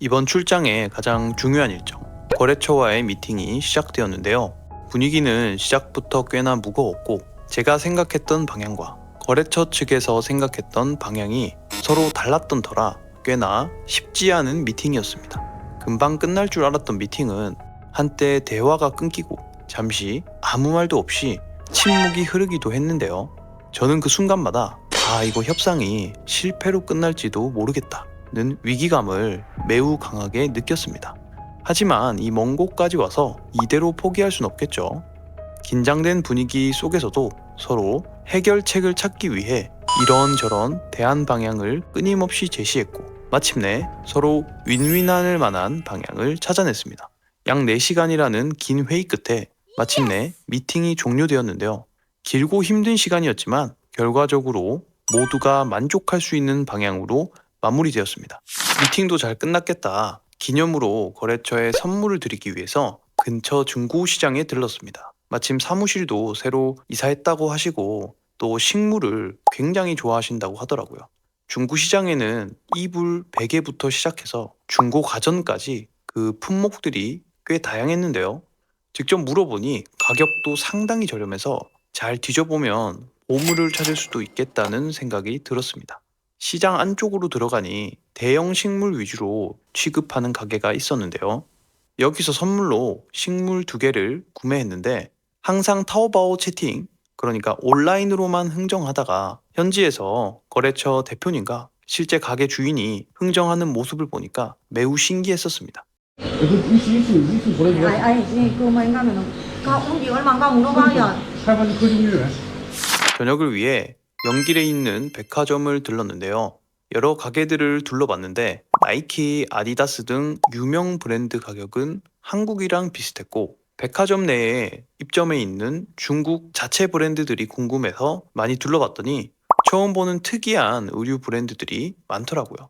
이번 출장의 가장 중요한 일정, 거래처와의 미팅이 시작되었는데요. 분위기는 시작부터 꽤나 무거웠고 제가 생각했던 방향과 거래처 측에서 생각했던 방향이 서로 달랐던 터라 꽤나 쉽지 않은 미팅이었습니다. 금방 끝날 줄 알았던 미팅은 한때 대화가 끊기고 잠시 아무 말도 없이 침묵이 흐르기도 했는데요. 저는 그 순간마다 이거 협상이 실패로 끝날지도 모르겠다는 위기감을 매우 강하게 느꼈습니다. 하지만 이 먼 곳까지 와서 이대로 포기할 순 없겠죠. 긴장된 분위기 속에서도 서로 해결책을 찾기 위해 이런저런 대안 방향을 끊임없이 제시했고 마침내 서로 윈윈할 만한 방향을 찾아냈습니다. 약 4시간이라는 긴 회의 끝에 마침내 미팅이 종료되었는데요. 길고 힘든 시간이었지만 결과적으로 모두가 만족할 수 있는 방향으로 마무리되었습니다. 미팅도 잘 끝났겠다. 기념으로 거래처에 선물을 드리기 위해서 근처 중고시장에 들렀습니다. 마침 사무실도 새로 이사했다고 하시고 또 식물을 굉장히 좋아하신다고 하더라고요. 중고시장에는 이불, 베개부터 시작해서 중고 가전까지 그 품목들이 꽤 다양했는데요. 직접 물어보니 가격도 상당히 저렴해서 잘 뒤져보면 보물을 찾을 수도 있겠다는 생각이 들었습니다. 시장 안쪽으로 들어가니 대형 식물 위주로 취급하는 가게가 있었는데요. 여기서 선물로 식물 2개를 구매했는데 항상 타오바오 채팅, 그러니까 온라인으로만 흥정하다가 현지에서 거래처 대표님과 실제 가게 주인이 흥정하는 모습을 보니까 매우 신기했었습니다. 이수 보내주세요. 그거만 인가면은 가온지 얼마 안 가면 물어봐요. 할머니 그 중에 저녁을 위해 연길에 있는 백화점을 들렀는데요. 여러 가게들을 둘러봤는데 나이키, 아디다스 등 유명 브랜드 가격은 한국이랑 비슷했고 백화점 내에 입점해 있는 중국 자체 브랜드들이 궁금해서 많이 둘러봤더니 처음 보는 특이한 의류 브랜드들이 많더라고요.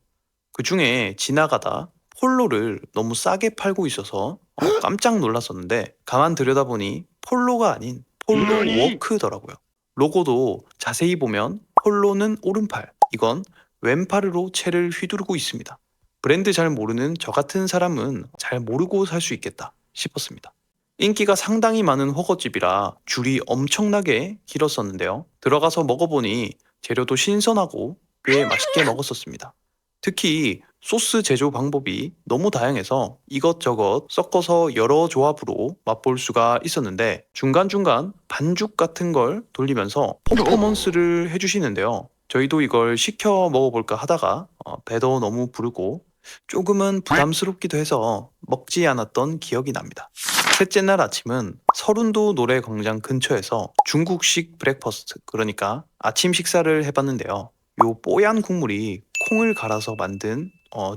그 중에 지나가다 폴로를 너무 싸게 팔고 있어서 깜짝 놀랐었는데 가만 들여다보니 폴로가 아닌 폴로 워크더라고요. 로고도 자세히 보면 폴로는 오른팔, 이건 왼팔으로 채를 휘두르고 있습니다. 브랜드 잘 모르는 저 같은 사람은 잘 모르고 살 수 있겠다 싶었습니다. 인기가 상당히 많은 허거집이라 줄이 엄청나게 길었었는데요. 들어가서 먹어보니 재료도 신선하고 꽤 맛있게 먹었었습니다. 특히 소스 제조 방법이 너무 다양해서 이것저것 섞어서 여러 조합으로 맛볼 수가 있었는데 중간중간 반죽 같은 걸 돌리면서 퍼포먼스를 해주시는데요. 저희도 이걸 시켜 먹어볼까 하다가 배도 너무 부르고 조금은 부담스럽기도 해서 먹지 않았던 기억이 납니다. 셋째 날 아침은 서른도 노래광장 근처에서 중국식 브렉퍼스트, 그러니까 아침 식사를 해봤는데요. 요 뽀얀 국물이 콩을 갈아서 만든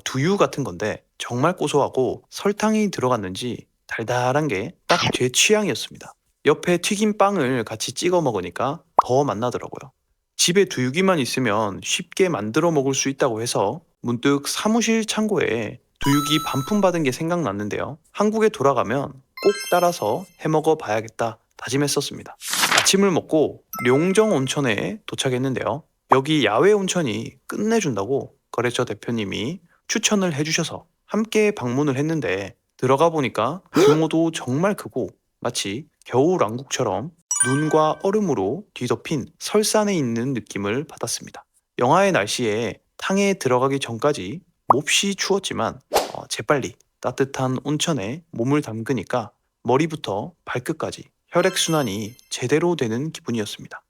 두유 같은 건데 정말 고소하고 설탕이 들어갔는지 달달한 게 딱 제 취향이었습니다. 옆에 튀김빵을 같이 찍어 먹으니까 더 맛나더라고요. 집에 두유기만 있으면 쉽게 만들어 먹을 수 있다고 해서 문득 사무실 창고에 두유기 반품 받은 게 생각났는데요. 한국에 돌아가면 꼭 따라서 해먹어 봐야겠다 다짐했었습니다. 아침을 먹고 룡정 온천에 도착했는데요. 여기 야외 온천이 끝내준다고 거래처 대표님이 추천을 해주셔서 함께 방문을 했는데 들어가 보니까 규모도 정말 크고 마치 겨울왕국처럼 눈과 얼음으로 뒤덮인 설산에 있는 느낌을 받았습니다. 영하의 날씨에 탕에 들어가기 전까지 몹시 추웠지만 재빨리 따뜻한 온천에 몸을 담그니까 머리부터 발끝까지 혈액순환이 제대로 되는 기분이었습니다.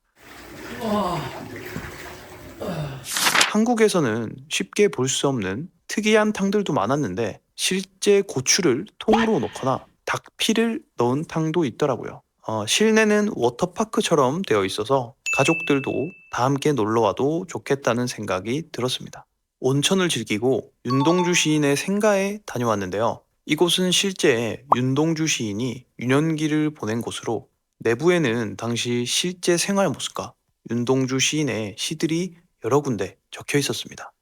한국에서는 쉽게 볼 수 없는 특이한 탕들도 많았는데 실제 고추를 통으로 넣거나 닭피를 넣은 탕도 있더라고요. 실내는 워터파크처럼 되어 있어서 가족들도 다 함께 놀러와도 좋겠다는 생각이 들었습니다. 온천을 즐기고 윤동주 시인의 생가에 다녀왔는데요. 이곳은 실제 윤동주 시인이 유년기를 보낸 곳으로 내부에는 당시 실제 생활 모습과 윤동주 시인의 시들이 여러 군데 적혀 있었습니다.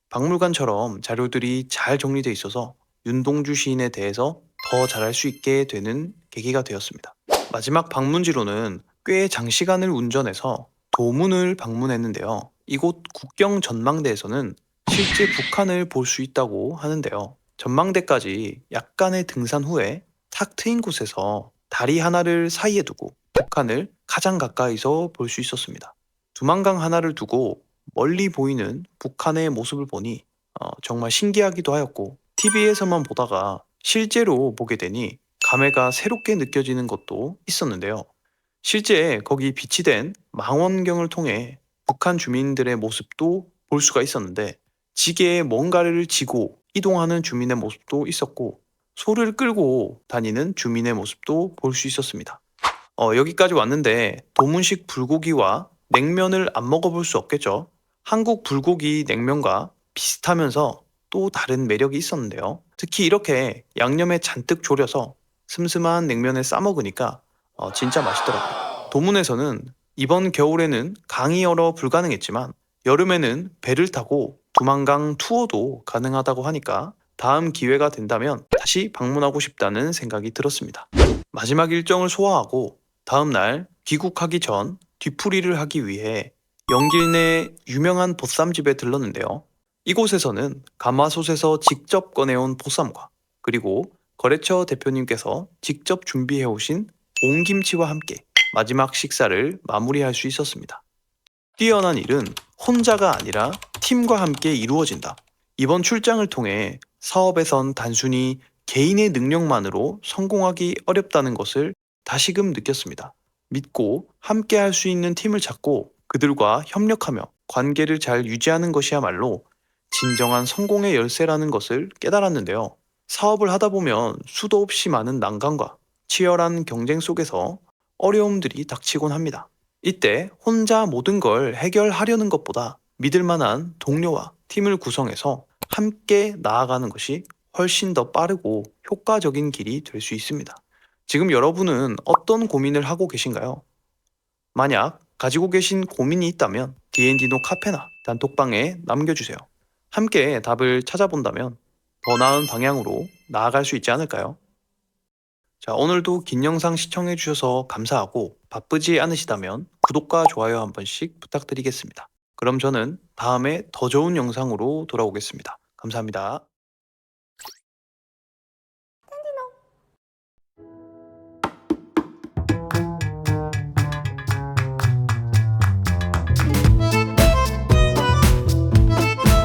박물관처럼 자료들이 잘 정리되어 있어서 윤동주 시인에 대해서 더 잘할 수 있게 되는 계기가 되었습니다. 마지막 방문지로는 꽤 장시간을 운전해서 도문을 방문했는데요. 이곳 국경 전망대에서는 실제 북한을 볼 수 있다고 하는데요. 전망대까지 약간의 등산 후에 탁 트인 곳에서 다리 하나를 사이에 두고 북한을 가장 가까이서 볼 수 있었습니다. 두만강 하나를 두고 멀리 보이는 북한의 모습을 보니 정말 신기하기도 하였고 TV에서만 보다가 실제로 보게 되니 감회가 새롭게 느껴지는 것도 있었는데요. 실제 거기 비치된 망원경을 통해 북한 주민들의 모습도 볼 수가 있었는데 지게에 뭔가를 지고 이동하는 주민의 모습도 있었고 소를 끌고 다니는 주민의 모습도 볼 수 있었습니다. 여기까지 왔는데 도문식 불고기와 냉면을 안 먹어볼 수 없겠죠. 한국 불고기 냉면과 비슷하면서 또 다른 매력이 있었는데요. 특히 이렇게 양념에 잔뜩 졸여서 슴슴한 냉면에 싸 먹으니까 진짜 맛있더라고요. 도문에서는 이번 겨울에는 강이 얼어 불가능했지만 여름에는 배를 타고 두만강 투어도 가능하다고 하니까 다음 기회가 된다면 다시 방문하고 싶다는 생각이 들었습니다. 마지막 일정을 소화하고 다음 날 귀국하기 전 뒤풀이를 하기 위해 영길 내 유명한 보쌈집에 들렀는데요. 이곳에서는 가마솥에서 직접 꺼내온 보쌈과 그리고 거래처 대표님께서 직접 준비해 오신 옹김치와 함께 마지막 식사를 마무리할 수 있었습니다. 뛰어난 일은 혼자가 아니라 팀과 함께 이루어진다. 이번 출장을 통해 사업에선 단순히 개인의 능력만으로 성공하기 어렵다는 것을 다시금 느꼈습니다. 믿고 함께 할 수 있는 팀을 찾고 그들과 협력하며 관계를 잘 유지하는 것이야말로 진정한 성공의 열쇠라는 것을 깨달았는데요. 사업을 하다 보면 수도 없이 많은 난관과 치열한 경쟁 속에서 어려움들이 닥치곤 합니다. 이때 혼자 모든 걸 해결하려는 것보다 믿을 만한 동료와 팀을 구성해서 함께 나아가는 것이 훨씬 더 빠르고 효과적인 길이 될 수 있습니다. 지금 여러분은 어떤 고민을 하고 계신가요? 만약 가지고 계신 고민이 있다면 D&D노 카페나 단톡방에 남겨주세요. 함께 답을 찾아본다면 더 나은 방향으로 나아갈 수 있지 않을까요? 자, 오늘도 긴 영상 시청해주셔서 감사하고 바쁘지 않으시다면 구독과 좋아요 한 번씩 부탁드리겠습니다. 그럼 저는 다음에 더 좋은 영상으로 돌아오겠습니다. 감사합니다.